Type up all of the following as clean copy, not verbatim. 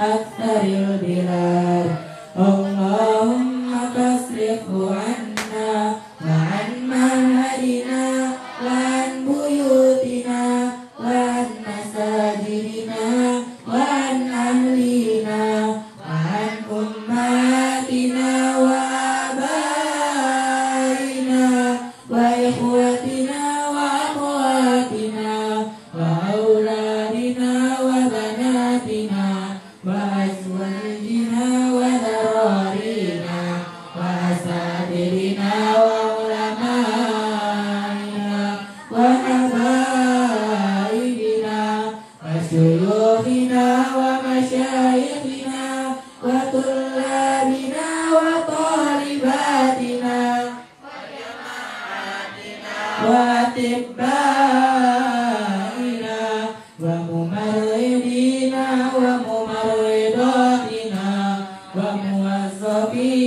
أكثر البلاد اللهم فاصرفه عنا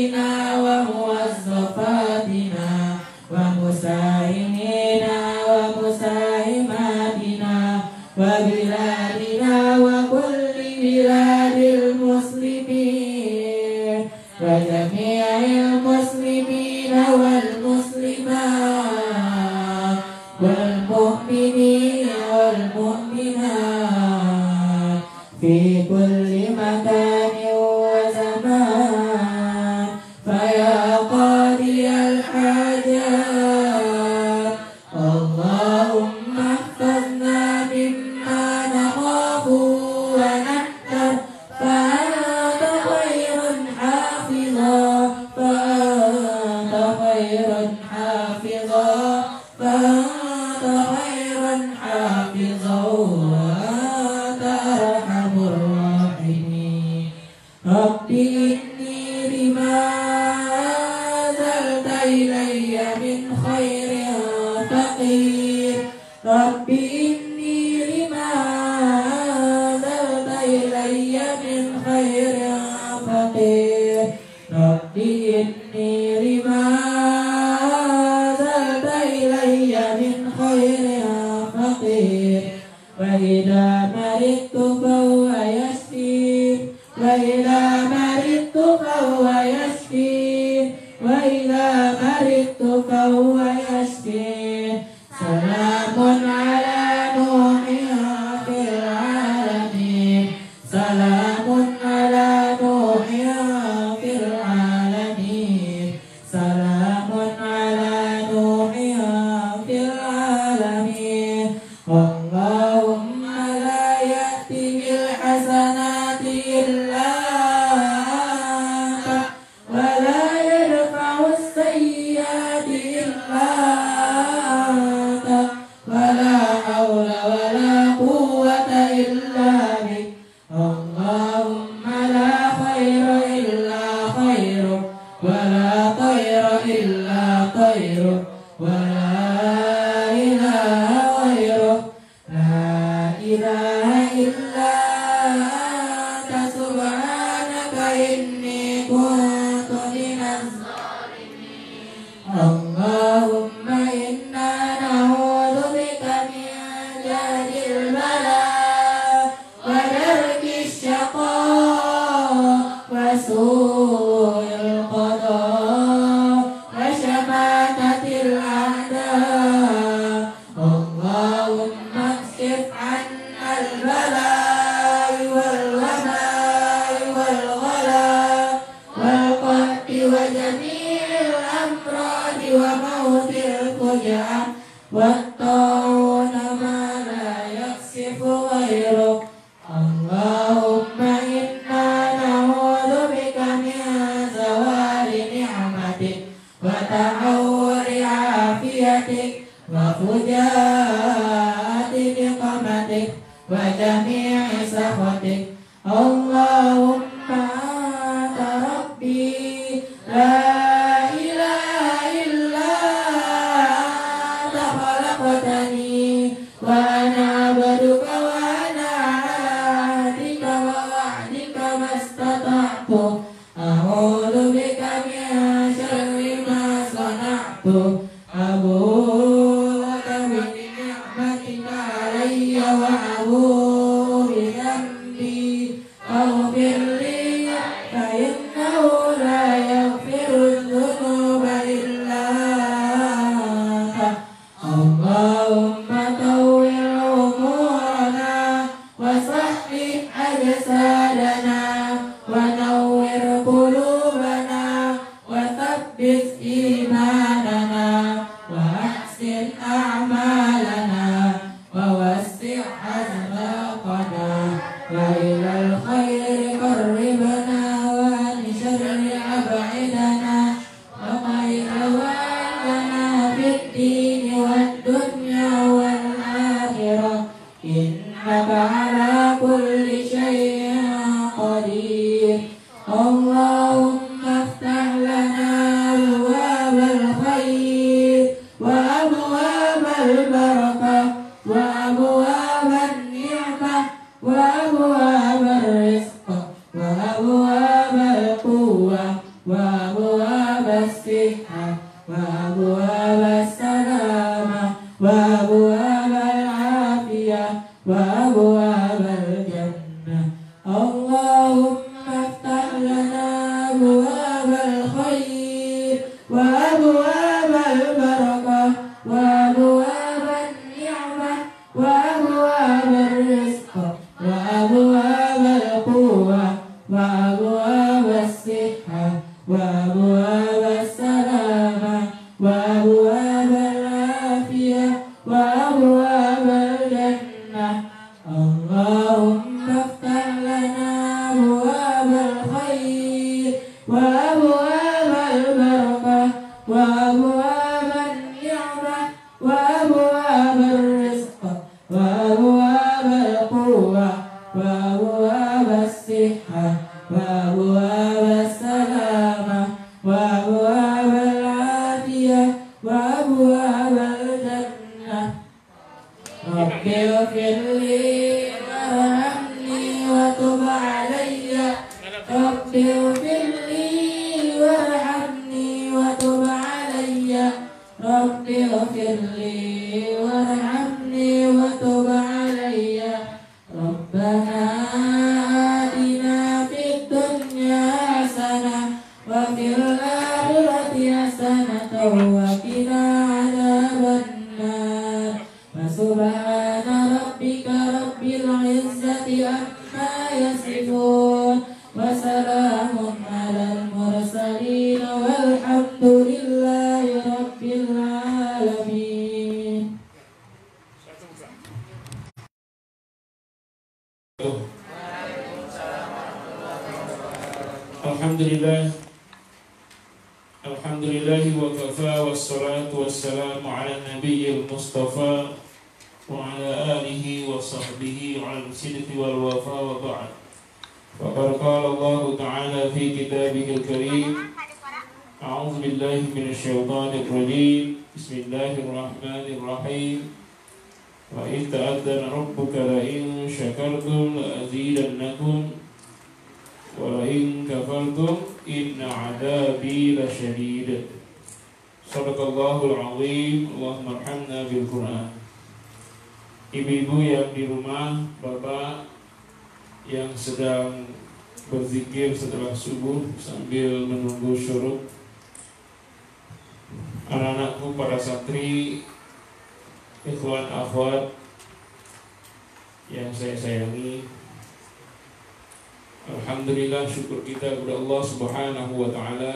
بنا وموظفاتنا ومساهمينا ومساهماتنا وبلادنا وكل بلاد المسلمين وجميع المسلمين والمسلمات والمؤمنين والمؤمنات في كل مكان وزمان فيا قاضي الحاجات اللهم احفظنا مما نخاف ونحذر فأنت خير حافظا فأنت خير حافظا فأنت خير حافظا وأنت أرحم الراحمين ربي إني لما أنزلت إلي من خير فقير ربي إني لما أنزلت إلي من خير فقير ربي إني لما أنزلت إلي من خير فقير وإذا مرضت فهو يشفين وإذا مرضت فهو يشفين وإذا مرضت فهو يشفين سلام على نوح في العالمين سلام على نوح في العالمين سلام على نوح في العالمين اللهم لا يأتي بالحسنات إلا أنت ولا يدفع السيئات إلا أنت ولا حول ولا قوة إلا بك اللهم لا خير إلا خيرك ولا طير إلا طيرك ولا إله غيرك لا إله إلا أنت سبحانك إني كنت من الظالمين اللهم إنا نعوذ بك من جهل البلاء ودرك الشقاء وسوء القضاء وشماتة الأعداء اللهم اكشف عنا البلاء والوباء والغلاء والقحط وجميع الأمراض وموت الفجأة والطاعون ما لا يكشف غيرك اللهم إنا نعوذ بك من زوال نعمتك وتحول عافيتك وفجاءة نقمتك وجميع سخطك اللهم أنت ربي لا إله إلا أنت خلقتني وأنا عبدك وأنا على عهدك ووعدك ما استطعت أعوذ بك من شر ما صنعت أبوء لك بنعمتك علي وأبوء بذنبي فاغفر لي فإنه لا يغفر الذنوب إلا أنت اللهم طول أمورنا وصحح أجسادنا ونور قلوبنا وثبت إيماننا وأحسن أعمالنا ووسع أرزاقنا وإلى الخير قربنا وعن شر أبعدنا وخير وعدنا في الدين والدنيا والآخرة إنك على كل شيء قدير اللهم افتح لنا أبواب الصحة وأبواب السلامة وأبواب العافية وأبواب الجنة اللهم افتح لنا أبواب الخير وأبواب البركة وأبواب النعمة وأبواب الرزق وأبواب القوة وأبواب الصحة وأبواب السلامة وأبواب العافية وأبواب الجنة اللهم افتح لنا أبواب الخير وأبواب البركة وأبواب النعمة وأبواب الرزق وأبواب القوة وأبواب الصحة وأبواب السلامة وأبواب العافية وأبواب الجنة رب اغفر لي وارحمني وتب علي رب اغفر لي وارحمني وتب علي رب اغفر لي وارحمني وتب علي ربنا آتنا في الدنيا حسنة وفي الآخرة حسنة وقنا عذاب النار فسبحان ربك رب العزة عما يصفون وسلام على المرسلين والحمد لله رب العالمين. Alhamdulillah wa kafa wassalatu wassalamu ala nabiyil mustafa wa ala alihi wa sahbihi wa ala sidqi wal wafa wa ba'd. Faqad qala Allah ta'ala fi kitabihil karim a'udzu billahi minasy syaithanir rajim bismillahirrahmanirrahim wa idh ta'adzana rabbuka la in syakartum la azidannakum wa la in kafartum inna 'adzabi lasyadid. Shadaqallahul 'azim. Allahumma arhamna bil Qur'an. Ibu-ibu yang di rumah, bapak yang sedang berzikir setelah subuh sambil menunggu syuruk, anak-anakku para santri, ikhwan akhwat yang saya sayangi, alhamdulillah, syukur kita kepada Allah Subhanahu wa taala.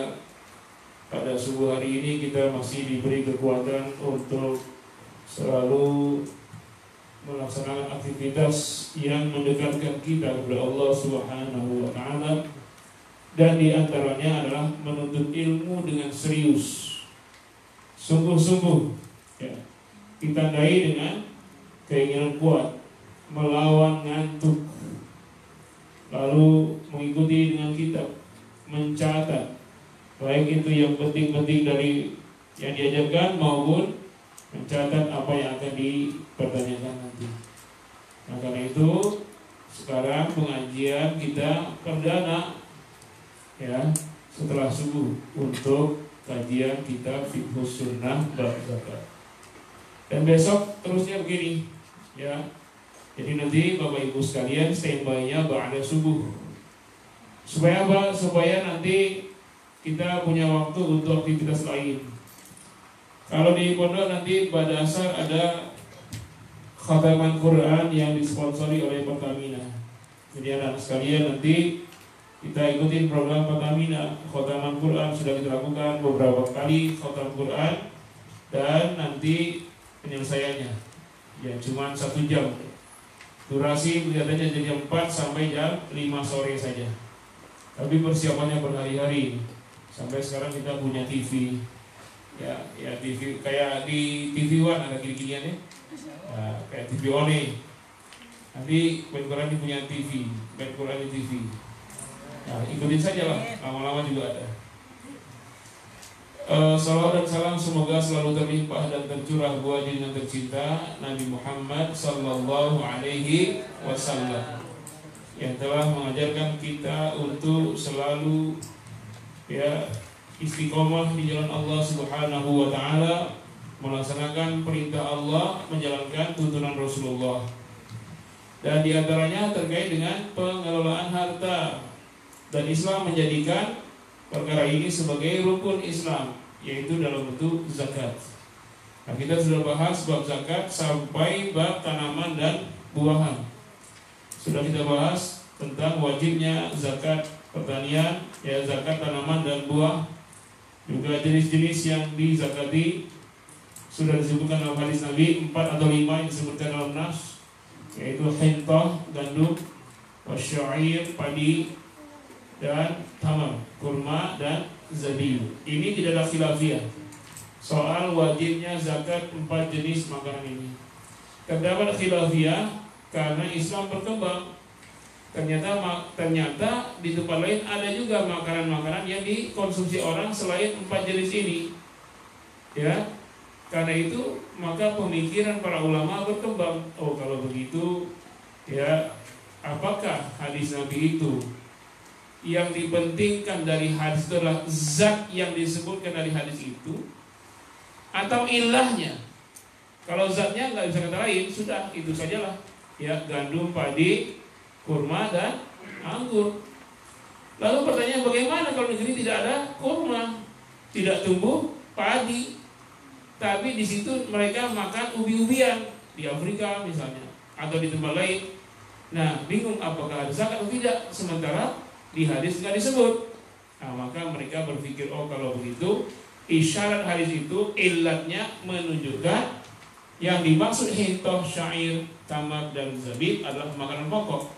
Pada subuh hari ini kita masih diberi kekuatan untuk selalu melaksanakan aktivitas yang mendekatkan kita kepada Allah Subhanahu wa taala, dan di antaranya adalah menuntut ilmu dengan serius, sungguh-sungguh, ya, ditandai dengan keinginan kuat, melawan ngantuk, lalu mengikuti dengan kitab, mencatat baik itu yang penting-penting dari yang diajarkan maupun mencatat apa yang akan dipertanyakan nanti. Nah, karena itu sekarang pengajian kita perdana, ya, setelah subuh untuk kajian kitab Fiqhus Sunnah bab zakat. Dan besok terusnya begini, ya. Jadi nanti Bapak Ibu sekalian standby-nya ba'da subuh. Supaya apa? Supaya nanti kita punya waktu untuk aktivitas lain. Kalau di pondok nanti pada asar ada khataman Quran yang disponsori oleh Pertamina. Jadi anak sekalian nanti kita ikutin program Pertamina. Khataman Quran sudah kita lakukan beberapa kali khatam Quran, dan nanti penyelesaiannya ya cuma 1 jam. Durasi kelihatannya dari jam 4 sampai jam 5 sore saja. Tapi persiapannya berhari-hari. Sampai sekarang kita punya TV. Ya TV kayak di TV One ada gini-ginian ya. Nah, kayak TV One. Nanti Ben Quran punya TV, Ben Quran di TV. Nah, ikutin saja lah, lama-lama juga ada. Salawat dan salam semoga selalu terlimpah dan tercurah buat junjungan tercinta Nabi Muhammad sallallahu alaihi wasallam, yang telah mengajarkan kita untuk selalu, ya, istiqomah di jalan Allah Subhanahu wa taala, melaksanakan perintah Allah, menjalankan tuntunan Rasulullah. Dan di antaranya terkait dengan pengelolaan harta. Dan Islam menjadikan perkara ini sebagai rukun Islam, yaitu dalam bentuk zakat. Nah, kita sudah bahas bab zakat sampai bab tanaman dan buahan. Sudah kita bahas tentang wajibnya zakat pertanian, ya zakat tanaman dan buah. Juga jenis-jenis yang dizakati sudah disebutkan dalam hadis Nabi, 4 atau 5 yang disebutkan dalam nas, yaitu hintah, gandum, wasyair, padi, dan tamar, kurma dan zabibu. Ini tidak ada khilafiyah soal wajibnya zakat 4 jenis makanan ini. Terdapat khilafiyah karena Islam berkembang. Ternyata di tempat lain ada juga makanan-makanan yang dikonsumsi orang selain 4 jenis ini. Ya. Karena itu maka pemikiran para ulama berkembang. Oh, kalau begitu, ya, apakah hadis Nabi itu yang dipentingkan dari hadis itu adalah zat yang disebutkan dari hadis itu, atau ilahnya? Kalau zatnya nggak bisa kata lain, sudah itu sajalah. Ya, gandum, padi, kurma dan anggur. Lalu pertanyaan, bagaimana kalau negeri tidak ada kurma, tidak tumbuh padi, tapi di situ mereka makan ubi-ubian di Afrika misalnya atau di tempat lain? Nah, bingung apakah ada zakat atau tidak, sementara di hadis nggak disebut. Nah, maka mereka berpikir, oh kalau begitu isyarat hadis itu ilatnya menunjukkan yang dimaksud hintoh, syair, tamar dan zabib adalah makanan pokok,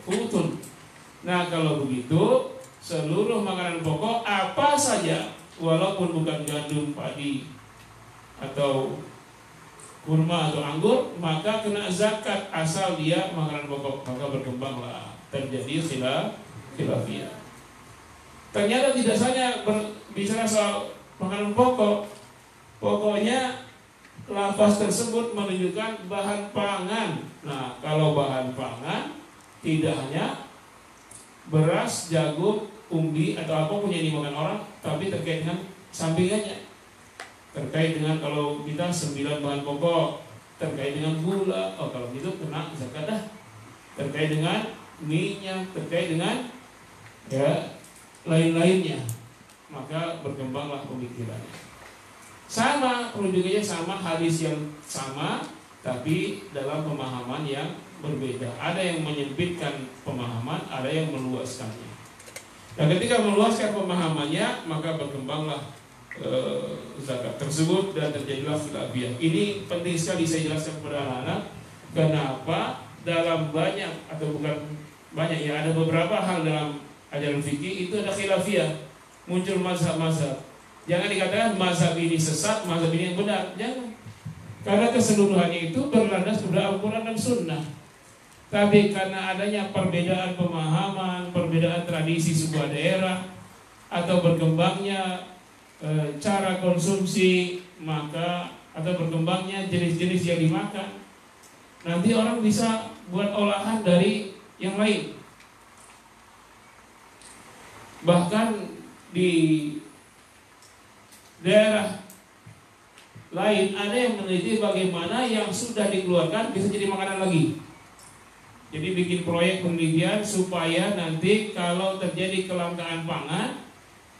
futun. Nah, kalau begitu seluruh makanan pokok apa saja, walaupun bukan gandum, padi atau kurma atau anggur, maka kena zakat asal dia makanan pokok. Maka berkembanglah terjadi khilafiyah. Ternyata tidak saja berbicara soal makanan pokok. Pokoknya lafaz tersebut menunjukkan bahan pangan. Nah, kalau bahan pangan tidak hanya beras, jagung, umbi atau apapun yang dimakan orang, tapi terkait dengan sampingannya. Terkait dengan kalau kita 9 bahan pokok, terkait dengan gula, oh kalau gitu kena zakat dah. Terkait dengan minyak, terkait dengan ya lain-lainnya, maka berkembanglah pemikirannya. Sama penunjukannya, sama hadis yang sama, tapi dalam pemahaman yang berbeda. Ada yang menyempitkan pemahaman, ada yang meluaskannya. Dan ketika meluaskan pemahamannya, maka berkembanglah zakat tersebut dan terjadilah khilafiyah. Ini penting sekali saya jelaskan kepada anak-anak. Kenapa dalam banyak atau bukan banyak ya, ada beberapa hal dalam ajaran fikih itu ada khilafiyah, muncul mazhab-mazhab. Jangan dikatakan mazhab ini sesat, mazhab ini yang benar, jangan. Karena keseluruhannya itu berlandas pada Al-Quran dan Sunnah. Tapi karena adanya perbedaan pemahaman, perbedaan tradisi sebuah daerah, atau berkembangnya cara konsumsi, maka atau berkembangnya jenis-jenis yang dimakan, nanti orang bisa buat olahan dari yang lain. Bahkan di daerah lain ada yang meneliti bagaimana yang sudah dikeluarkan bisa jadi makanan lagi. Jadi bikin proyek penelitian supaya nanti kalau terjadi kelangkaan pangan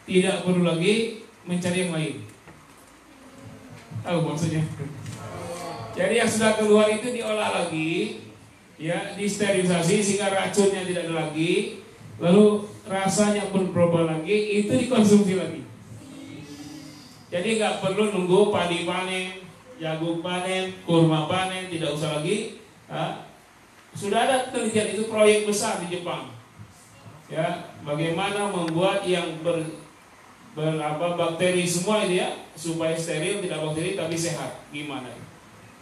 tidak perlu lagi mencari yang lain. Tahu maksudnya? Jadi yang sudah keluar itu diolah lagi, ya, disterilisasi sehingga racunnya tidak ada lagi, lalu rasanya pun berubah lagi, itu dikonsumsi lagi. Jadi nggak perlu nunggu padi panen, jagung panen, kurma panen, tidak usah lagi. Sudah ada penelitian, itu proyek besar di Jepang. Ya, bagaimana membuat yang bakteri semua ini ya, supaya steril, tidak bakteri tapi sehat. Gimana?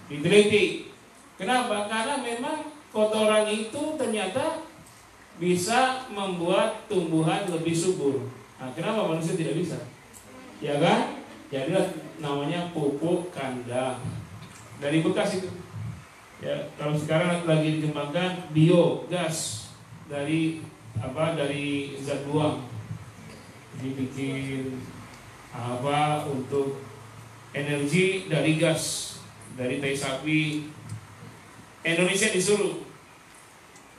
Diteliti. Kenapa? Karena memang kotoran itu ternyata bisa membuat tumbuhan lebih subur. Nah, kenapa manusia tidak bisa? Ya kan? Jadilah namanya pupuk kandang dari bekas itu. Ya, kalau sekarang lagi dikembangkan biogas dari zat buang. Jadi bikin apa untuk energi dari gas, dari tai sapi. Indonesia disuruh.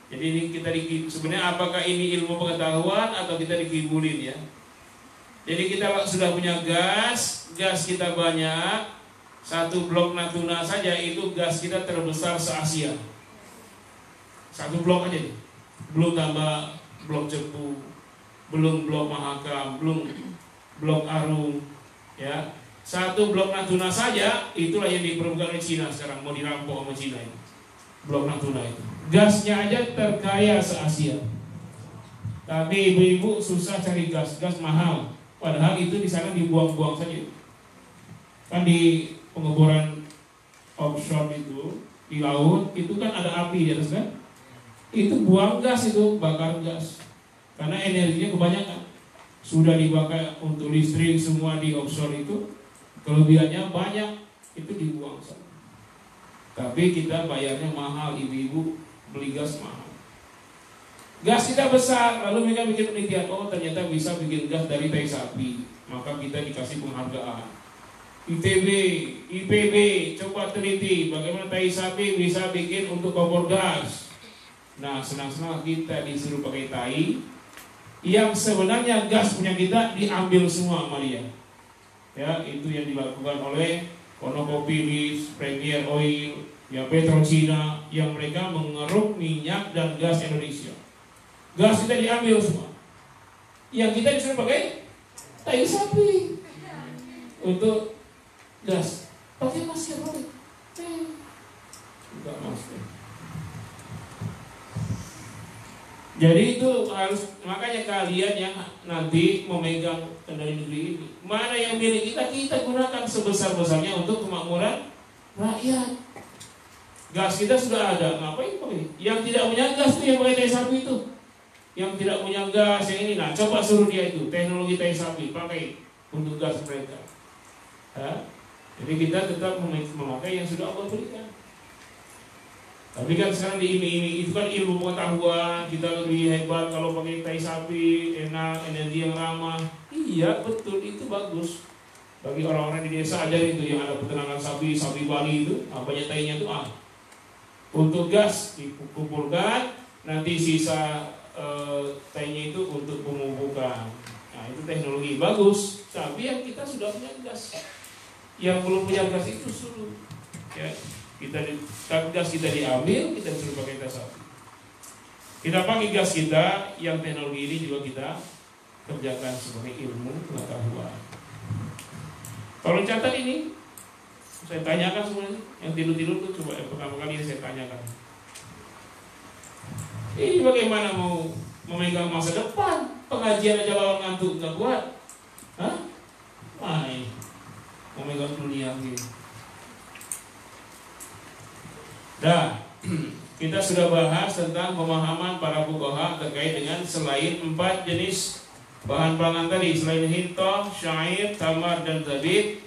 Jadi ini kita sebenarnya apakah ini ilmu pengetahuan atau kita dikibulin ya? Jadi kita sudah punya gas kita banyak. Satu blok Natuna saja itu gas kita terbesar se-Asia. Satu blok aja nih. Belum tambah blok Cepu, belum blok Mahakam, belum blok Arum, ya. Satu blok Natuna saja itulah yang diperlukan oleh Cina sekarang, mau dirampok sama Cina ini. Blok Natuna itu. Gasnya aja terkaya se-Asia. Tapi ibu-ibu susah cari gas mahal. Padahal itu di sana dibuang-buang saja. Kan di pengeboran offshore itu di laut itu kan ada api di atas kan? Itu buang gas, itu bakar gas. Karena energinya kebanyakan. Sudah dipakai untuk listrik semua di offshore itu, kelebihannya banyak, itu dibuang sana. Tapi kita bayarnya mahal, ibu-ibu beli gas mahal. Gas kita besar, lalu mereka bikin penelitian, oh ternyata bisa bikin gas dari tai sapi. Maka kita dikasih penghargaan. ITB, IPB, coba teliti bagaimana tai sapi bisa bikin untuk kompor gas. Nah, senang-senang kita disuruh pakai tai yang sebenarnya gas punya kita diambil semua sama dia. Ya, itu yang dilakukan oleh Konokopilis, Premier Oil, ya Petrocina, yang mereka mengeruk minyak dan gas Indonesia. Gas kita diambil semua. Yang kita disuruh pakai tai sapi untuk gas. Pakai masker, pakai. Enggak masker. Jadi itu harus, makanya kalian yang nanti memegang kendali negeri ini, mana yang milik kita gunakan sebesar-besarnya untuk kemakmuran rakyat. Gas kita sudah ada, ngapain pakai? Yang tidak punya gas itu yang pakai tai sapi itu. Yang tidak punya gas yang ini, nah coba suruh dia itu teknologi tai sapi pakai untuk gas mereka. Ya? Jadi kita tetap memakai yang sudah Allah berikan. Tapi kan sekarang diiming-iming, itu kan ilmu pengetahuan, kita lebih hebat kalau pakai tai sapi, enak, energi yang ramah. Iya betul, itu bagus. Bagi orang-orang di desa aja itu yang ada peternakan sapi Bali itu, banyak tainya itu untuk gas dikumpulkan, nanti sisa tainya itu untuk pemupukan. Nah itu teknologi bagus. Tapi yang kita sudah punya gas, yang belum punya gas itu suruh ya. Gas kita diambil, kita suruh pakai tai sapi. Kita pakai gas kita, yang teknologi ini juga kita kerjakan sebagai ilmu pengetahuan. Tolong catat ini, saya tanyakan semuanya. Yang tidur-tidur tuh coba pertama kali ini saya tanyakan. Ini bagaimana mau memegang masa depan? Pengajian aja lawan ngantuk nggak kuat, hah? Main memegang dunia gitu. Nah, kita sudah bahas tentang pemahaman para fuqaha terkait dengan selain 4 jenis bahan pangan tadi, selain hintoh, syair, tamar, dan zabib,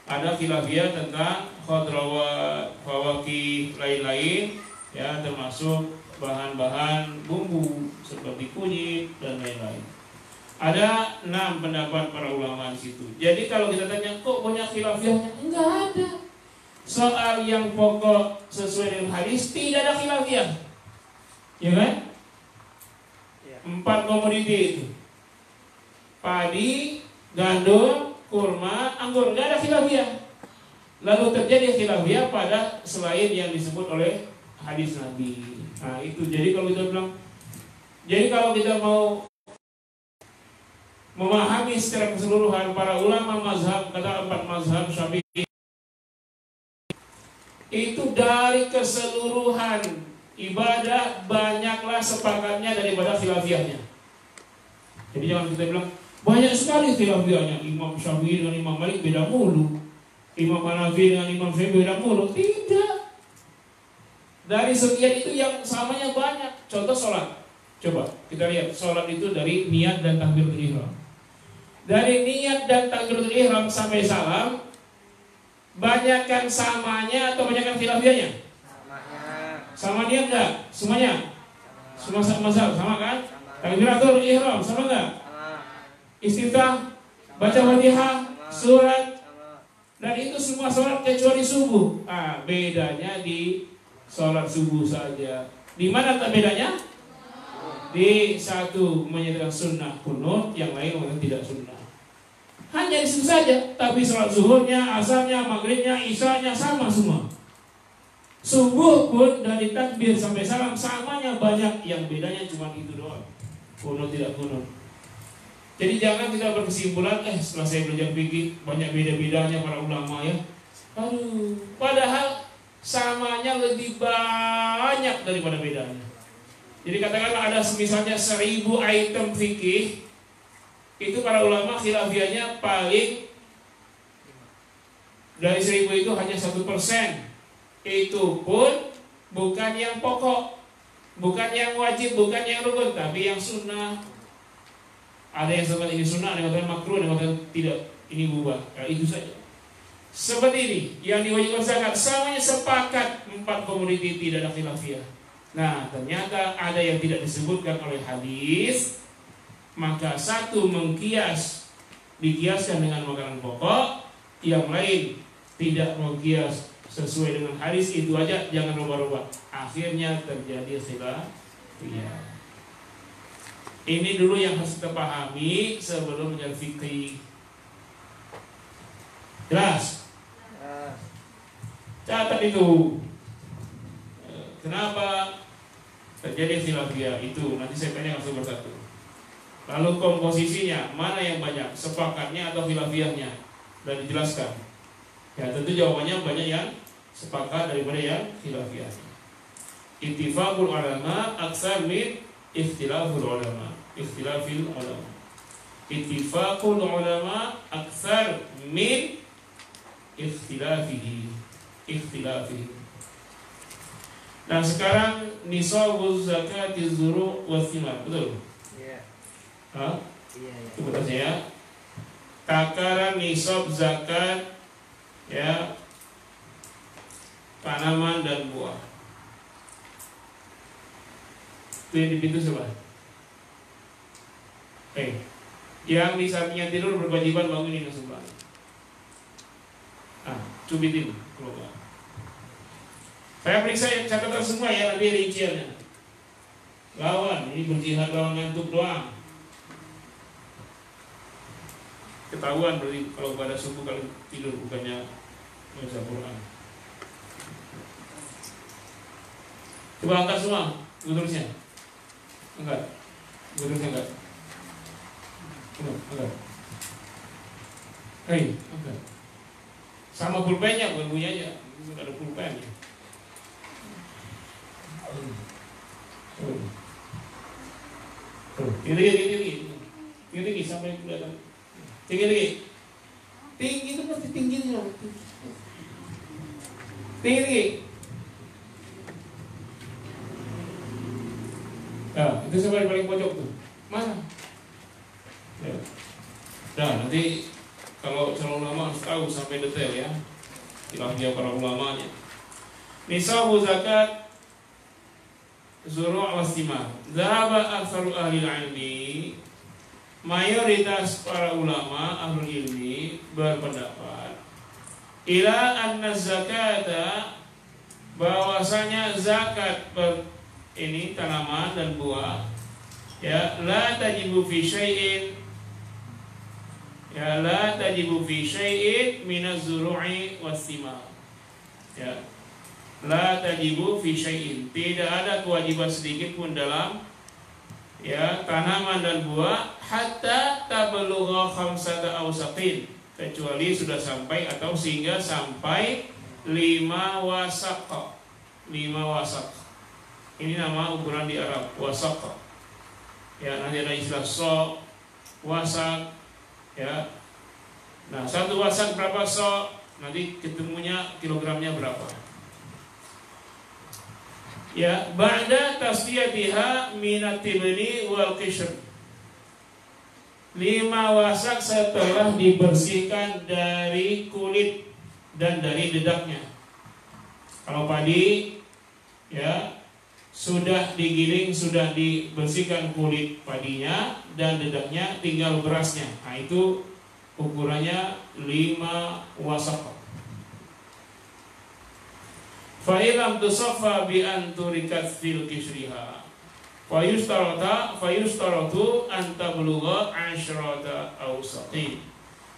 ada khilafiyah tentang khadrawat, fawakih, lain-lain, ya termasuk bahan-bahan bumbu seperti kunyit dan lain-lain. Ada 6 pendapat para ulama di situ. Jadi kalau kita tanya kok banyak khilafiyahnya, enggak ada. Soal yang pokok sesuai dengan hadis tidak ada khilafiyah, ya kan? 4 komoditi itu, padi, gandum, kurma, anggur, tidak ada khilafiyah. Lalu terjadi khilafiyah pada selain yang disebut oleh hadis Nabi. Nah itu, jadi kalau kita mau memahami secara keseluruhan para ulama mazhab, kata 4 mazhab Syafi'i itu dari keseluruhan ibadah banyaklah sepakatnya daripada khilafiyahnya. Jadi jangan kita bilang banyak sekali khilafiyahnya, Imam Syafi'i dengan Imam Malik beda mulu, Imam Hanafi dengan Imam Syafi'i beda mulu. Tidak. Dari sekian itu yang samanya banyak. Contoh sholat. Coba kita lihat sholat itu dari niat dan takbiratul ihram. Dari niat dan takbiratul ihram sampai salam, banyakkan samanya atau banyakkan khilafiyahnya? Sama niat enggak? Semuanya? Semua mazhab sama kan? Takbiratul ihram sama enggak? istiftah, baca Fatihah, surat, dan itu semua sholat kecuali subuh. Bedanya di sholat subuh saja. Di mana tak bedanya? Di satu menyatakan sunnah kunut, yang lain mengatakan tidak sunnah. Hanya di situ saja. Tapi sholat zuhurnya, asarnya, maghribnya, isyanya sama semua. Subuh pun dari takbir sampai salam samanya banyak, yang bedanya cuma itu doang. Kunut tidak kunut. Jadi jangan kita berkesimpulan, setelah saya belajar fikih banyak beda-bedanya para ulama ya. Padahal samanya lebih banyak daripada bedanya. Jadi katakanlah ada misalnya 1000 item fikih, itu para ulama khilafiyahnya paling dari 1000 itu hanya 1%. Itu pun bukan yang pokok, bukan yang wajib, bukan yang rukun, tapi yang sunnah. Ada yang sebut ini sunnah, ada yang mengatakan makruh, ada yang mengatakan tidak, ini mubah. Itu saja. Seperti ini, yang diwajibkan zakat, semuanya sepakat 4 komoditi tidak ada khilafiyah. Nah, ternyata ada yang tidak disebutkan oleh hadis, maka satu mengkias, dikiaskan dengan makanan pokok, yang lain tidak mengkias sesuai dengan hadis, itu aja, jangan rubah-rubah. Akhirnya terjadi khilafiyah. Ini dulu yang harus kita pahami sebelum belajar fikih. Jelas? Catat itu. Kenapa terjadi khilafiyah itu? Nanti saya tanya langsung persatu. Lalu komposisinya, mana yang banyak? Sepakatnya atau khilafiyahnya? Dan dijelaskan. Ya tentu jawabannya banyak yang sepakat daripada yang khilafiyahnya. Ittifaqul ulama aksar min ikhtilaful ulama. Ikhtilafil ulama. Ittifaqul ulama aksar min ikhtilafihi. Nah sekarang nisabuz zakatiz zuru' wathimar, betul? Iya. Iya. Coba saya. Takaran nisab zakat ya tanaman dan buah. Itu yang di pintu sebelah. Yang di sampingnya tidur berkewajiban bangunin yang sebelah. Cubitin keluar. Saya periksa yang catatan semua ya, nanti rinciannya. Lawan, ini berjihad lawan ngantuk doang. Ketahuan berarti kalau pada subuh kalau tidur bukannya baca Quran. Coba angkat semua, tulisnya. Angkat. Tulisnya angkat. Angkat. Angkat. Sama pulpennya, bukan punya aja. Sudah ada pulpennya. Tinggi sampai kelihatan. Tinggi. Tinggi itu pasti tinggi. Tinggi. Nah, itu sampai paling pojok tuh. Mana? Ya. Nah, nanti kalau calon ulama harus tahu sampai detail ya. Khilafiyah para ulamanya. Nisabu zakat zuru' was-thimar. Dhahaba aktsaru ahli ilmi, mayoritas para ulama ahli ilmi berpendapat ila anna zakata, bahwasanya zakat ini tanaman dan buah ya la tajibu fi syai'in, ya la tajibu fi syai'in minaz zuru'i was-thimar. Ya, la tajibu fi syai'in, tidak ada kewajiban sedikit pun dalam ya tanaman dan buah hatta tablugha khamsata awsaqin, kecuali sudah sampai atau sehingga sampai 5 wasaq. 5 wasaq. Ini nama ukuran di Arab, wasaq. Ya, nanti ada istilah so, wasaq ya. Nah, 1 wasaq berapa so? Nanti ketemunya kilogramnya berapa. Ya, ba'da tasdiyatiha minat tibni wal qishr. 5 wasak setelah dibersihkan dari kulit dan dari dedaknya. Kalau padi ya sudah digiling, sudah dibersihkan kulit padinya dan dedaknya, tinggal berasnya. Nah, itu ukurannya 5 wasaq. Fa ilam tusaffa bi an turikat fil kishriha. Fa yustaratu an tablugha 'ashrata awsaqin.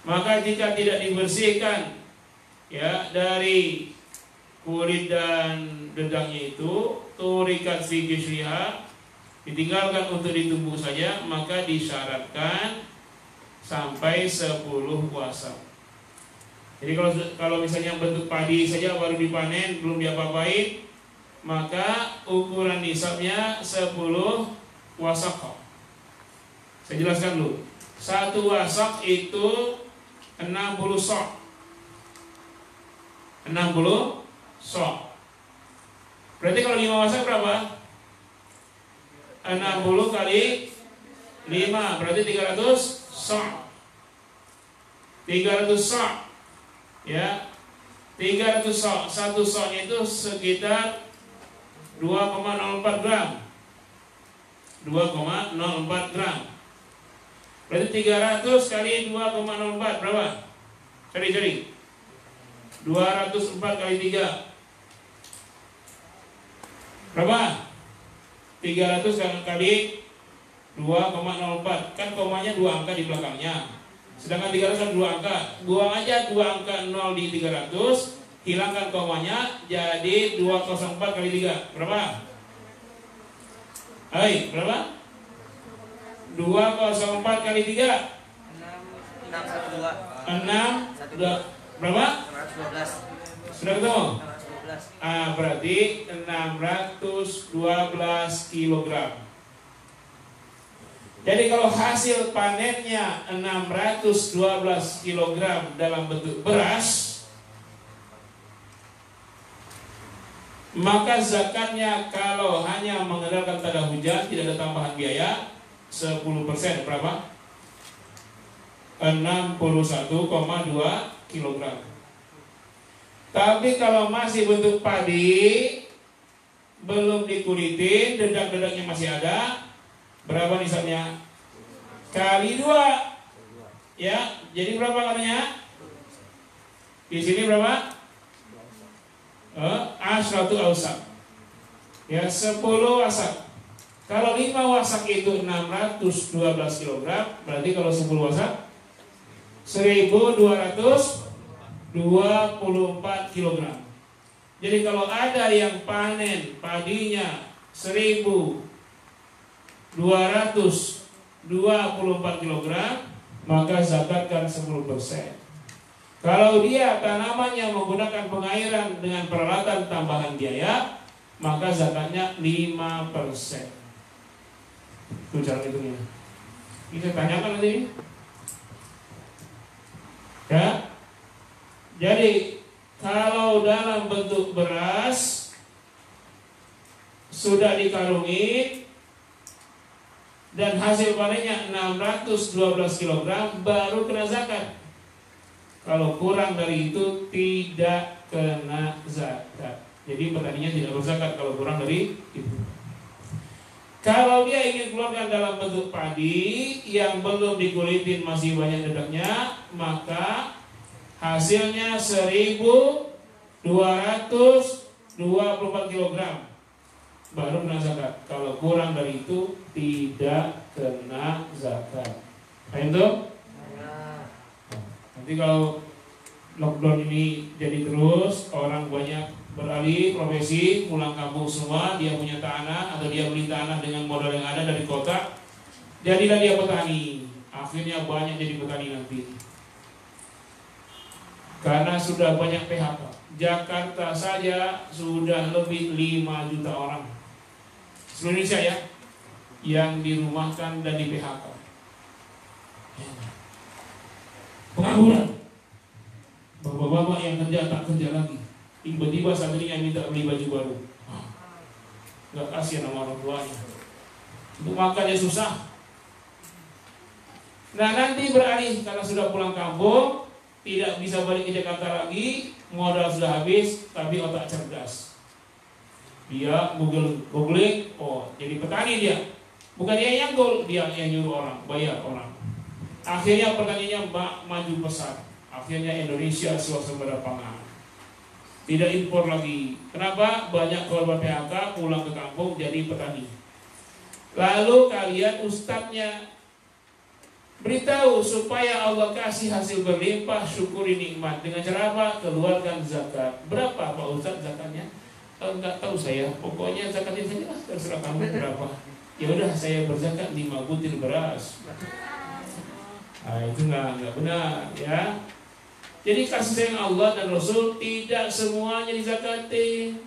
Maka jika tidak dibersihkan ya dari kulit dan dedaknya itu, turikat fi kishriha, ditinggalkan untuk ditumbuk saja, maka disyaratkan sampai 10 wasaq. Jadi kalau misalnya bentuk padi saja baru dipanen, belum diapa-apain, maka ukuran nisabnya 10 wasaq. Saya jelaskan dulu. 1 wasaq itu 60 sok. 60 sok. Berarti kalau 5 wasaq berapa? 60 kali 5 berarti 300 sok. 300 sok. Ya, 300 sok. 1 soknya itu sekitar 2,04 gram. 2,04 gram. Berarti 300 kali 2,04 berapa? Cari. 204 kali 3 berapa? 300 kali 2,04. Kan komanya 2 angka di belakangnya. Sedangkan 300 kan 2 angka. Buang aja 2 angka 0 di 300, hilangkan komanya, jadi 204 kali 3. Berapa? Hai, berapa? 204 kali 3 612 berapa? 612. Sudah ketemu? 612. Berarti 612 kilogram. Jadi kalau hasil panennya 612 kilogram dalam bentuk beras, maka zakatnya kalau hanya mengandalkan tanda hujan, tidak ada tambahan biaya, 10%. Berapa? 61,2 kilogram. Tapi kalau masih bentuk padi, belum dikulitin, dedak-dedaknya masih ada, berapa nisabnya? Kali 2. Ya, jadi berapa katanya? Di sini berapa? Asyratu awsaq. Ya, 10 wasaq. Kalau 5 wasaq itu 612 kg, berarti kalau 10 wasaq 1224 kg. Jadi kalau ada yang panen padinya 1224 kg, maka zakatkan 10%. Kalau dia tanamannya menggunakan pengairan dengan peralatan tambahan biaya, maka zakatnya 5%. Itu cara hitungnya. Ini saya tanyakan nanti. Ya. Jadi kalau dalam bentuk beras sudah dikarungi dan hasil panennya 612 kg, baru kena zakat. Kalau kurang dari itu tidak kena zakat. Jadi petaninya tidak berzakat kalau kurang dari itu. Kalau dia ingin keluarkan dalam bentuk padi yang belum dikulitin, masih banyak dedaknya, maka hasilnya 1224 kg baru kena zakat. Kalau kurang dari itu tidak kena zakat. Paham tuh? Nanti kalau lockdown ini jadi terus, orang banyak beralih profesi, pulang kampung semua, dia punya tanah atau dia beli tanah dengan modal yang ada dari kota, jadilah dia petani. Akhirnya banyak jadi petani nanti. Karena sudah banyak PHK. Jakarta saja sudah lebih 5 juta orang, seluruh Indonesia ya, yang dirumahkan dan di PHK. Pengangguran. Bapak-bapak yang kerja tak kerja lagi. Tiba-tiba santrinya minta beli baju baru. Gak kasihan sama orang tuanya. Untuk makannya susah. Nah nanti beralih karena sudah pulang kampung, tidak bisa balik ke Jakarta lagi, modal sudah habis, tapi otak cerdas. Dia googling, oh jadi petani dia. Bukan dia yang goal, dia yang nyuruh orang, bayar orang. Akhirnya pertaniannya maju pesat. Akhirnya Indonesia swasembada pangan. Tidak impor lagi. Kenapa? Banyak korban PHK pulang ke kampung jadi petani. Lalu kalian ustadznya beritahu supaya Allah kasih hasil berlimpah, syukuri nikmat. Dengan cara apa? Keluarkan zakat. Berapa Pak Ustadz zakatnya? Enggak tahu saya. Pokoknya zakatnya saja lah, terserah kamu berapa. Ya udah saya berzakat 5 butir beras. Nah, itu enggak benar ya. Jadi kasih sayang Allah dan Rasul tidak semuanya dizakatin.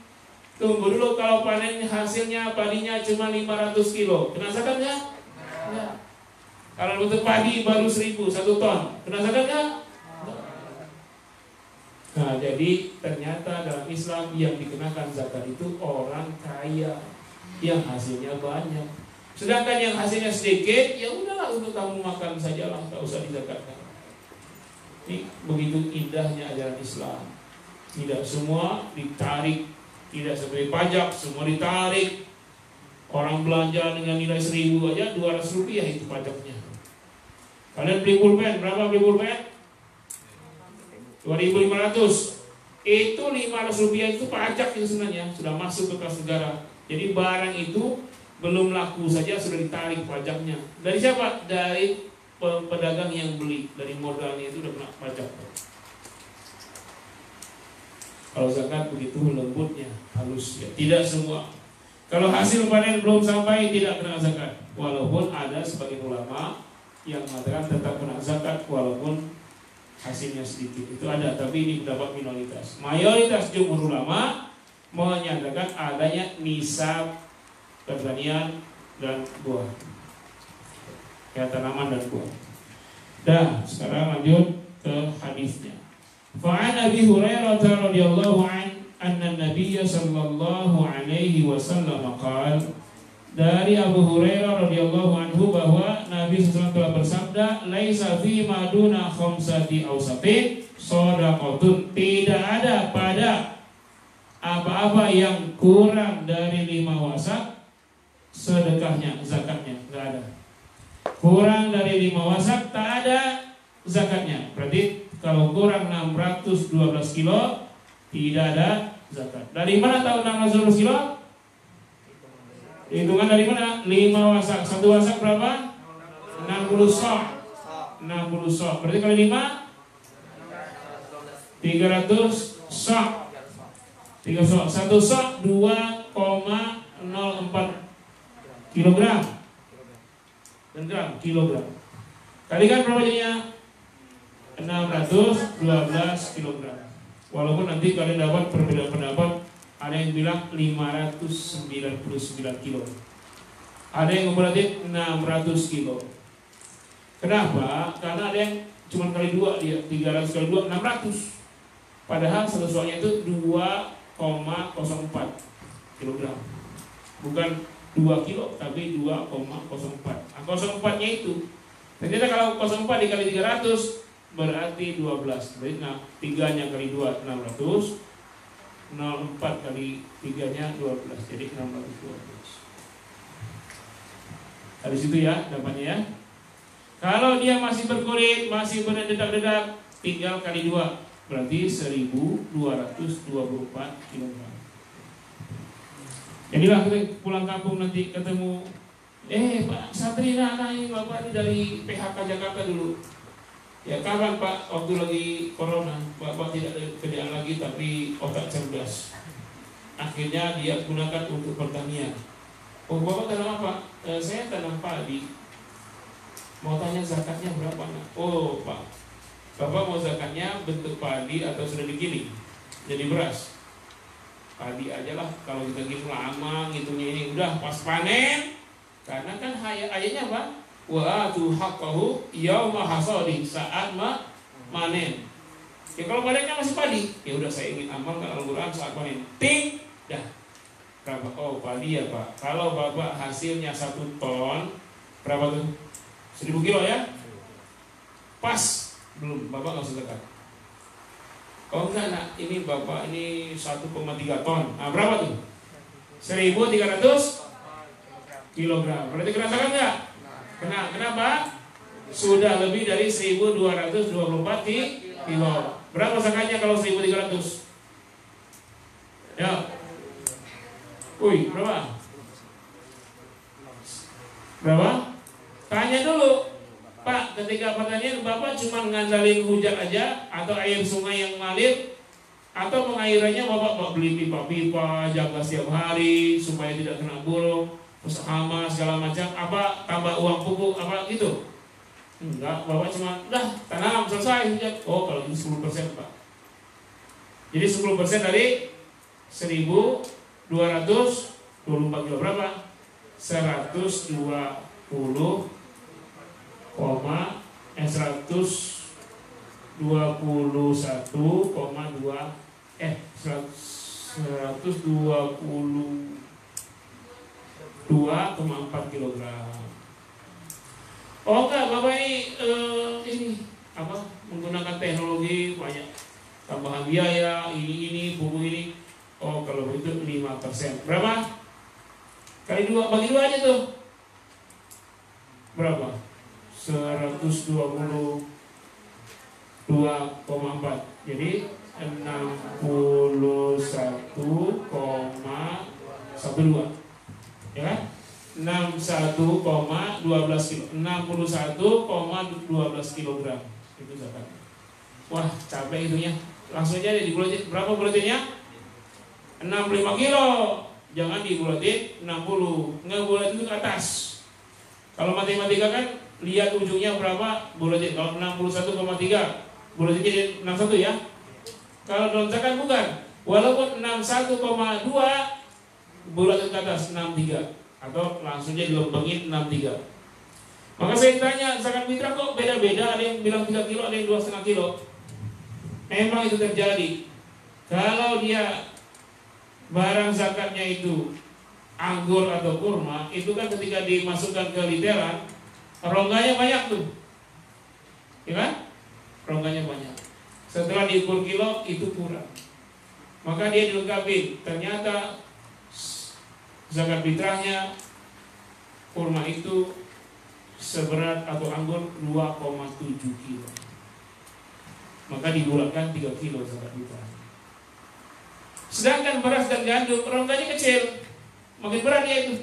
Tunggu dulu, kalau panen hasilnya padinya cuma 500 kilo, kena zakat nggak? Nggak. Kalau untuk padi baru 1.000 1 ton, kena zakat nggak? Nah, jadi ternyata dalam Islam yang dikenakan zakat itu orang kaya yang hasilnya banyak. Sedangkan yang hasilnya sedikit, ya udahlah untuk kamu makan sajalah, nggak usah dizakatkan. Ini begitu indahnya ajaran Islam. Tidak semua ditarik, tidak seperti pajak, semua ditarik. Orang belanja dengan nilai 1.000 aja 200 rupiah itu pajaknya. Kalian beli pulpen, berapa beli pulpen? 2.500. Itu 500 rupiah itu pajak itu sebenarnya, sudah masuk ke kas negara. Jadi barang itu belum laku saja sudah ditarik pajaknya. Dari siapa? Dari pedagang yang beli, dari modalnya itu udah kena pajak. Kalau zakat begitu lembutnya, halus ya. Tidak semua. Kalau hasil panen belum sampai tidak kena zakat. Walaupun ada sebagian ulama yang mengatakan tetap kena zakat walaupun hasilnya sedikit. Itu ada, tapi ini pendapat minoritas. Mayoritas jumhur ulama menyatakan adanya nisab pertanian dan buah. Ya, tanaman dan buah. Dan sekarang lanjut ke hadisnya. Fa'an Abi Hurairah radhiyallahu anna Nabiy sallallahu alaihi wasallam qala, dari Abu Hurairah radhiyallahu anhu bahwa Nabi SAW telah bersabda, laisa fi maduna khamsati awsatin shadaqatun, tidak ada pada apa-apa yang kurang dari 5 wasak sedekahnya, zakatnya, enggak ada. Kurang dari 5 wasak tak ada zakatnya. Berarti kalau kurang 612 kilo tidak ada zakat. Dari mana tahu 612 kilo? Hitungan dari mana? 5 wasak. 1 wasak berapa? 60 sok. 60 sok. Berarti kali 5 300 sok. 3 sok. 1 sok 2,04 kilogram. Dan gram, kilogram. Kalikan berapa jadinya? 612 kilogram. Walaupun nanti kalian dapat perbedaan pendapat, ada yang bilang 599 kilo, ada yang berarti 600 kilo. Kenapa? Karena ada yang cuma kali 2 dia, 300 kali 2 600. Padahal satu soalnya itu 2,04 kilogram. Bukan 2 kilo tapi 2,04. Nah, 04-nya itu ternyata kalau 04 dikali 300 berarti 12. Berarti 3-nya kali 2 600, 04 kali 3-nya 12, jadi 612. Dari situ ya dapatnya ya. Kalau dia masih berkulit, masih berdedak-dedak, tinggal kali 2, berarti 1224 kg. Jadilah kita pulang kampung nanti ketemu, Pak Satrina, ini Bapak ini dari PHK Jakarta dulu. Ya kapan Pak? Waktu lagi corona, Bapak tidak ada kerjaan lagi tapi otak cerdas. Akhirnya dia gunakan untuk pertanian. Oh Bapak tanam apa? Saya tanam padi. Mau tanya zakatnya berapa? Oh Pak, Bapak mau zakatnya bentuk padi atau sudah digiling jadi beras? Padi aja lah, kalau kita giling lama ngitungnya ini udah pas panen. Karena kan ayatnya apa? Wa atu haqqahu yauma hasadi, saat manen. Ya kalau panennya masih padi, ya udah saya ingin amalkan Al-Qur'an saat panen. Ting, dah. Berapa? Oh, padi ya, Pak. Kalau Bapak hasilnya 1 ton, berapa tuh? 1000 kilo ya? Pas. Belum, Bapak enggak usah zakat. Oh enggak, nak. Ini Bapak ini 1,3 ton. Nah, berapa tuh? 1.300 kilogram. Berarti kerasakan nggak? Kena. Kenapa? Sudah lebih dari 1.224 kilo. Berapa sangkanya kalau 1.300? Ya. Berapa? Berapa? Tanya dulu, Pak, ketika pertanyaan Bapak cuma ngandalin hujan aja atau air sungai yang mengalir, atau pengairannya Bapak beli pipa-pipa, jaga setiap hari supaya tidak kena burung, terus hama segala macam, apa tambah uang pupuk apa gitu? Enggak, Bapak cuma tanam selesai hujan. Oh, kalau itu 10% Pak. Jadi 10% dari 1.224 kilo berapa? 121,2 122,4 kilogram. Oh enggak, Bapak ini apa? Menggunakan teknologi banyak tambahan biaya, ini pupuk ini. Oh, kalau begitu 5%. Berapa? Kali 2, bagi 2 aja tuh. Berapa? 122,4. Jadi 61,12. Ya kan? 61,12 kilo. 61,12 kilogram. Itu zakat. Wah, capek itunya. Langsung aja dibulatin. Berapa bulatinnya? 65 kilo. Jangan dibulatin 60. Ngebulatin itu ke atas. Kalau matematika kan lihat ujungnya berapa, bulatin. Kalau 61,3 bulatin jadi 61 ya. Kalau dalam zakat bukan. Walaupun 61,2 bulatin ke atas 63 atau langsung aja dilembangin 63. Maka saya tanya, zakat fitrah kok beda-beda, ada yang bilang 3 kilo, ada yang 2,5 kilo. Memang itu terjadi. Kalau dia barang zakatnya itu anggur atau kurma, itu kan ketika dimasukkan ke literan, rongganya banyak tuh, ya kan? Rongganya banyak. Setelah diukur kilo itu kurang, maka dia dilengkapi. Ternyata zakat fitrahnya kurma itu seberat atau anggur 2,7 kilo, maka dibulatkan 3 kilo zakat fitrah. Sedangkan beras dan gandum rongganya kecil, makin berat dia itu.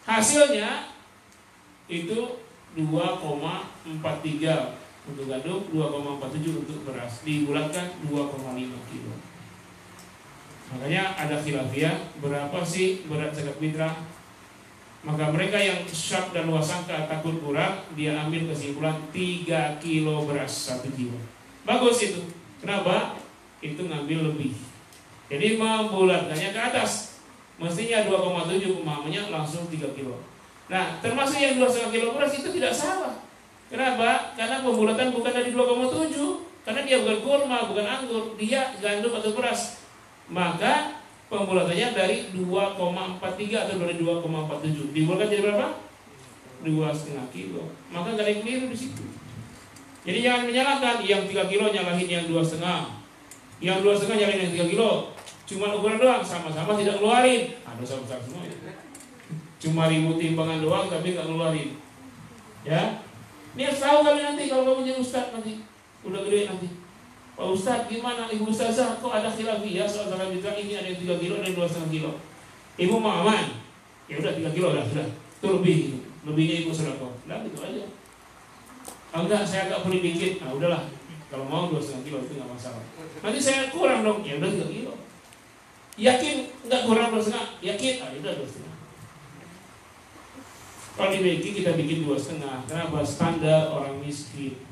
Hasilnya itu 2,43 untuk gandum, 2,47 untuk beras, dibulatkan 2,5 kilo. Makanya ada khilafiyah berapa sih berat zakat fitrah. Maka mereka yang syak dan wasangka takut kurang, dia ambil kesimpulan 3 kilo beras 1 kilo. Bagus itu. Kenapa? Itu ngambil lebih. Jadi membulatkannya ke atas. Mestinya 2,7, umpamanya langsung 3 kilo. Nah, termasuk yang 2,5 kilo beras itu tidak salah. Kenapa? Karena pembulatan bukan dari 2,7. Karena dia bukan kurma, bukan anggur, dia gandum atau beras. Maka pembulatannya dari 2,43 atau dari 2,47. Dibulatkan jadi berapa? 2,5 kilo. Maka nggak ada yang keliru di situ. Jadi jangan menyalahkan yang 3 kilo nyalahin yang 2,5. Yang 2,5 nyalahin yang 3 kilo. Cuma ukuran doang, sama-sama tidak keluarin. Dosa besar semua itu. Cuma ribut timbangan doang tapi nggak keluarin. Ya. Ini harus tahu kali nanti kalau kamu jadi ustaz nanti. Udah gede nanti. Pak Ustaz gimana? Ibu Ustazah kok ada khilafiyah soal zakat fitrah, ini ada yang 3 kilo dan 2,5 kilo. Ibu mau aman? Ya udah 3 kilo lah sudah. Itu lebih gitu. Lebihnya ibu sedekah. Nah gitu aja. Enggak, saya agak perlu dikit. Nah udahlah. Kalau mau 2,5 kilo itu nggak masalah. Nanti saya kurang dong. Ya udah 3 kilo. Yakin nggak kurang 2,5? Yakin? Ah udah 2,5. Kalau dibagi kita bikin 2,5. Kenapa? Standar orang miskin.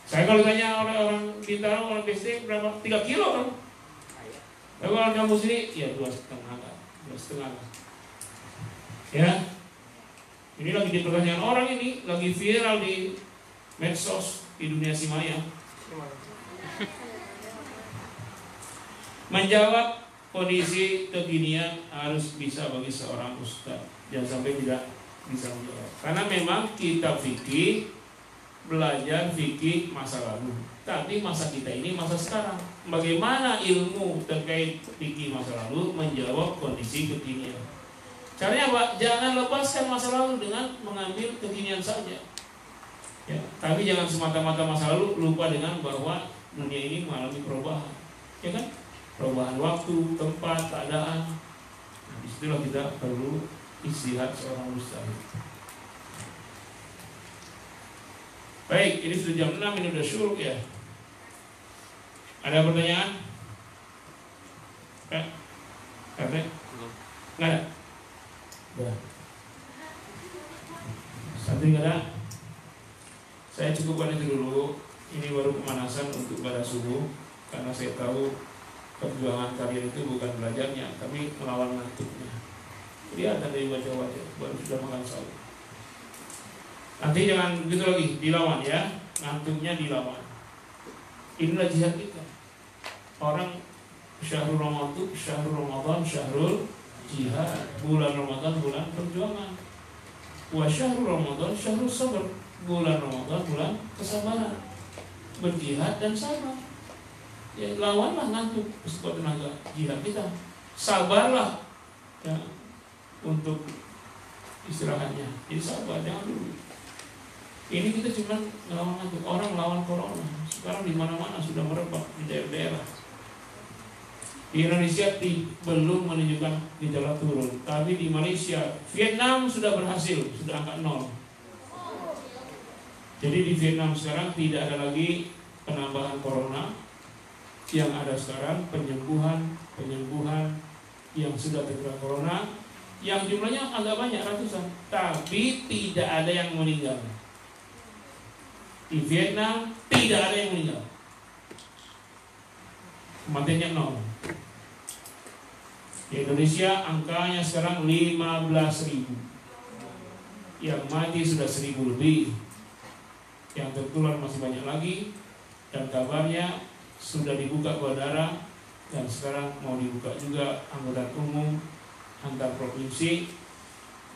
Saya kalau tanya orang Bintaro, orang BSD berapa? 3 kilo kan? Tapi kalau kamu sini, ya 2,5 lah. 2,5 lah. Ya. Ini lagi di pertanyaan orang ini, lagi viral di medsos, di dunia simaya. Menjawab kondisi kekinian harus bisa bagi seorang ustaz. Jangan sampai tidak bisa menjawab. Karena memang kitab fikih belajar fikih masa lalu, tapi masa kita ini masa sekarang. Bagaimana ilmu terkait fikih masa lalu menjawab kondisi kekinian? Caranya apa? Jangan lepaskan masa lalu dengan mengambil kekinian saja. Ya, tapi jangan semata-mata masa lalu, lupa dengan bahwa dunia ini mengalami perubahan, ya kan? Perubahan waktu, tempat, keadaan. Nah, disitulah kita perlu istihad seorang mujtahid. Baik, ini sudah jam 6, ini sudah syuruk ya. Ada pertanyaan? Ada? Nggak ada? Nggak. Santri nggak ada? Saya cukupkan itu dulu. Ini baru pemanasan untuk pada subuh, karena saya tahu perjuangan kalian itu bukan belajarnya, tapi melawan ngantuknya. Kelihatan dari wajah-wajah baru sudah makan sahur. Nanti jangan gitu lagi, dilawan ya, ngantuknya dilawan. Inilah jihad kita. Orang syahrul Ramadan, syahrul jihad. Bulan Ramadan, bulan perjuangan. Wa syahrul Ramadan, syahrul sabar. Bulan Ramadan, bulan kesabaran. Berjihad dan sabar. Ya, lawanlah ngantuk sekuat tenaga, jihad kita. Sabarlah ya, untuk istirahatnya. Jadi sabar, jangan dulu. Ini kita cuma melawan ngantuk. Orang melawan corona. Sekarang di mana-mana sudah merebak di daerah-daerah. Di Indonesia belum menunjukkan gejala turun, tapi di Malaysia, Vietnam sudah berhasil, sudah angka 0. Jadi di Vietnam sekarang tidak ada lagi penambahan corona. Yang ada sekarang penyembuhan yang sudah terkena corona, yang jumlahnya agak banyak, ratusan, tapi tidak ada yang meninggal. Di Vietnam tidak ada yang meninggal, kematiannya 0. Di Indonesia angkanya sekarang 15.000, yang mati sudah 1.000 lebih, yang tertular masih banyak lagi, dan kabarnya sudah dibuka bandara, dan sekarang mau dibuka juga angkutan umum antar provinsi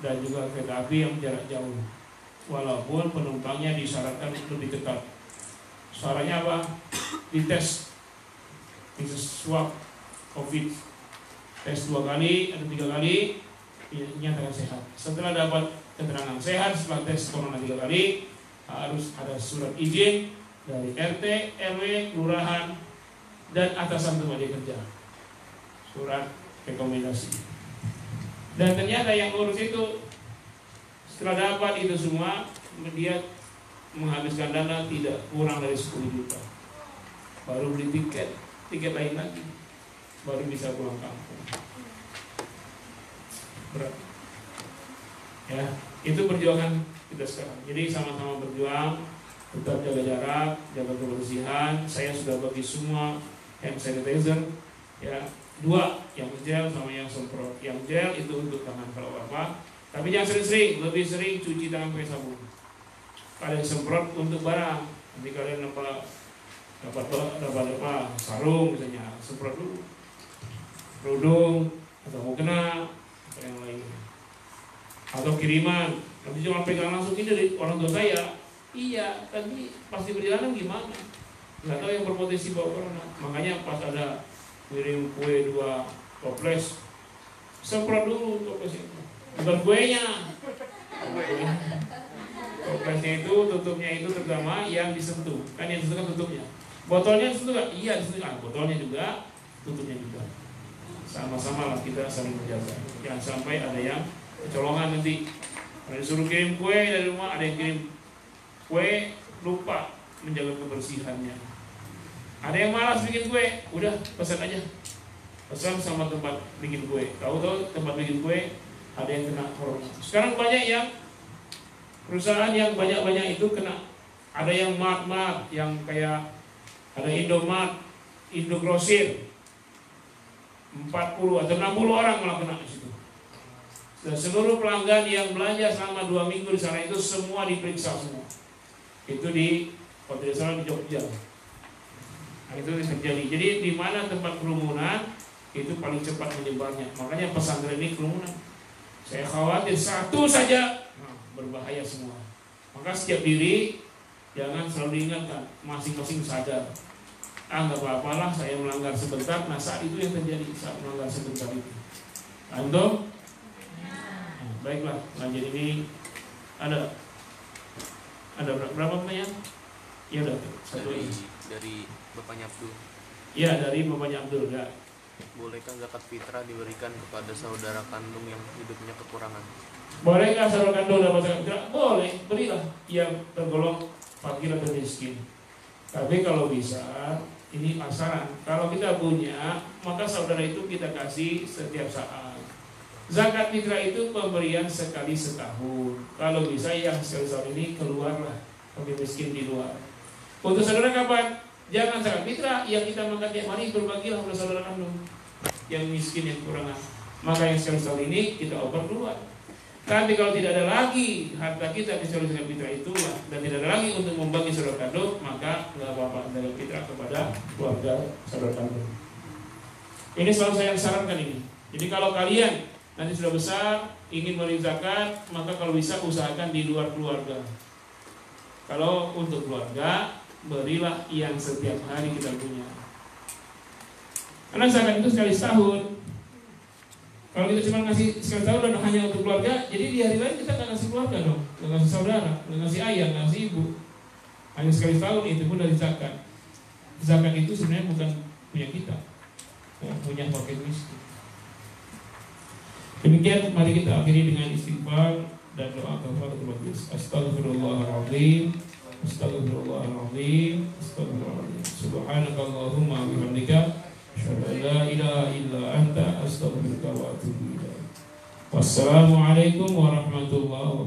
dan juga kereta api yang jarak jauh, walaupun penumpangnya disyaratkan lebih ketat. Syaratnya apa? Dites swab COVID, tes 2 kali atau 3 kali, dinyatakan sehat. Setelah dapat keterangan sehat setelah tes corona 3 kali, harus ada surat izin dari RT, RW, kelurahan, dan atasan tempat dia kerja. Surat rekomendasi. Dan ternyata yang urus itu setelah dapat itu semua, dia menghabiskan dana tidak kurang dari 10 juta. Baru beli tiket lain lagi, baru bisa pulang kampung. Berat. Ya, itu perjuangan kita sekarang. Jadi sama-sama berjuang, tetap jaga jarak, jaga kebersihan. Saya sudah bagi semua hand sanitizer, ya, 2, yang gel sama yang semprot. Yang gel itu untuk tangan kalau apa, tapi jangan sering-sering, lebih sering cuci tangan pakai sabun. Kalau yang semprot untuk barang, nanti kalian dapat sarung misalnya, semprot dulu, kerudung atau mau kena atau yang lain, atau kiriman. Nanti cuma pegang langsung ini dari orang tua saya. Iya, tapi pasti perjalanan gimana? Nggak tahu yang berpotensi bawa corona. Makanya pas ada kirim kue 2 toples, semprot dulu toples itu. Bukan kuenya. Toplesnya itu, tutupnya itu terutama yang disentuh. Kan yang disentuh kan tutupnya. Botolnya disentuh nggak? Iya disentuh. Botolnya juga, tutupnya juga. Sama-sama lah kita saling menjaga. Jangan sampai ada yang kecolongan nanti. Ada disuruh kirim kue dari rumah, ada yang kirim kue lupa menjaga kebersihannya. Ada yang malas bikin kue, udah pesan aja, pesan sama tempat bikin kue. Tahu-tahu tempat bikin kue ada yang kena corona. Sekarang banyak yang perusahaan yang banyak-banyak itu kena. Ada yang mart yang kayak ada Indomart, Indogrosir, 40 atau 60 orang malah kena di situ. Dan seluruh pelanggan yang belanja selama 2 minggu di sana itu semua diperiksa semua. Itu di Kota Desa di Jogja. Nah, itu terjadi. Jadi di mana tempat kerumunan itu paling cepat menyebarnya. Makanya pesantren ini kerumunan. Saya khawatir satu saja berbahaya semua. Maka setiap diri jangan selalu diingatkan, masing-masing sadar. Nggak apa-apalah saya melanggar sebentar. Nah saat itu yang terjadi, saat melanggar sebentar itu. Antum? Nah, baiklah, lanjut ini ada berapa pertanyaan? Ya udah satu dari Bapaknya Abdul. Ya dari Bapaknya Abdul ya. Bolehkah zakat fitrah diberikan kepada saudara kandung yang hidupnya kekurangan? Bolehkah saudara kandung dapat zakat fitrah? Boleh, berilah yang tergolong fakir atau miskin. Tapi kalau bisa, ini pasaran. Kalau kita punya, maka saudara itu kita kasih setiap saat. Zakat fitrah itu pemberian sekali setahun. Kalau bisa yang sekali ini keluarlah, fakir miskin di luar. Untuk saudara kapan? Jangan zakat fitrah yang kita makan tiap hari, berbagilah kepada saudara kandung yang miskin, yang kekurangan. Maka yang sekali ini kita oper keluar. Tapi kalau tidak ada lagi harta kita kecuali zakat fitrah itulah, dan tidak ada lagi untuk membagi saudara kandung, maka nggak apa-apa zakat fitrah kepada keluarga saudara kandung. Ini selalu saya sarankan ini. Jadi kalau kalian nanti sudah besar ingin memberi zakat, maka kalau bisa usahakan di luar keluarga. Kalau untuk keluarga, berilah yang setiap hari kita punya. Karena zakat itu sekali setahun. Kalau kita cuma ngasih sekali tahun dan hanya untuk keluarga, jadi di hari lain kita nggak ngasih keluarga dong, nggak ngasih saudara, nggak ngasih ayah, nggak ngasih ibu. Hanya sekali tahun, itu pun dari zakat. Zakat itu sebenarnya bukan punya kita, punya fakir miskin. Demikian, mari kita akhiri dengan istighfar dan doa kafaratul majlis. Astagfirullahaladzim, astagfirullahaladzim, astagfirullahaladzim. Subhanakallahumma wa bihamdika, asyhadu an la ilaha illa anta, astaghfiruka wa atubu ilaik. Wassalamualaikum warahmatullahi wabarakatuh.